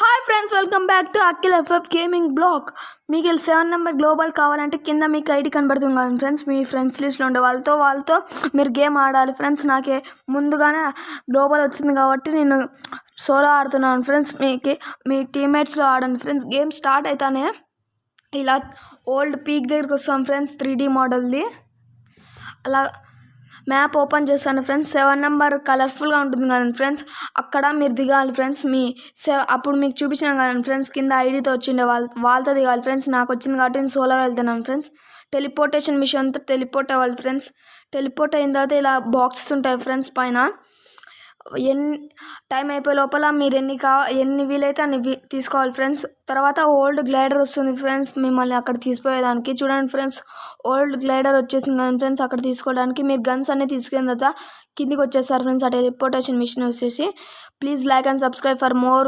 Hi friends, welcome back to Akhil FF gaming blog. మీకు 7 number global కావాలంటే కింద మీకు ఐడి కనబడుతుంది కదా ఫ్రెండ్స్. మీ ఫ్రెండ్స్ లిస్ట్లో ఉండే వాళ్ళతో మీరు గేమ్ ఆడాలి ఫ్రెండ్స్. నాకే ముందుగానే గ్లోబల్ వచ్చింది కాబట్టి నేను సోలో ఆడుతున్నాను ఫ్రెండ్స్. మీ టీమ్మేట్స్లో ఆడండి ఫ్రెండ్స్. గేమ్ స్టార్ట్ అవుతానే ఇలా ఓల్డ్ పీక్ దగ్గరికి వస్తాం ఫ్రెండ్స్, 3D మోడల్ది. అలా మ్యాప్ ఓపెన్ చేస్తాను ఫ్రెండ్స్. 7 నెంబర్ కలర్ఫుల్గా ఉంటుంది కదా ఫ్రెండ్స్, అక్కడ మీరు దిగాలి ఫ్రెండ్స్. అప్పుడు మీకు చూపించాను కదా ఫ్రెండ్స్, కింద ఐడితో వచ్చిండే వాళ్ళతో దిగాలి ఫ్రెండ్స్. నాకు వచ్చింది కాబట్టి నేను సోలోగా వెళ్తున్నాను ఫ్రెండ్స్. టెలిపోర్టేషన్ మిషన్ అంతా టెలిపోర్ట్ అవ్వాలి ఫ్రెండ్స్. టెలిపోర్ట్ అయిన తర్వాత ఇలా బాక్సెస్ ఉంటాయి ఫ్రెండ్స్ పైన. టైం అయిపోయే లోపల మీరు ఎన్ని వీలైతే అన్ని తీసుకోవాలి ఫ్రెండ్స్. తర్వాత ఓల్డ్ గ్లైడర్ వస్తుంది ఫ్రెండ్స్ మిమ్మల్ని అక్కడ తీసిపోయేదానికి. చూడండి ఫ్రెండ్స్, ఓల్డ్ గ్లైడర్ వచ్చేసింది కదా ఫ్రెండ్స్. అక్కడ తీసుకోవడానికి మీరు గన్స్ అన్నీ తీసుకున్న తర్వాత కిందికి వచ్చేస్తారు ఫ్రెండ్స్. ఆ టెలిపోర్టేషన్ మిషన్ వచ్చేసి. Please like and subscribe for more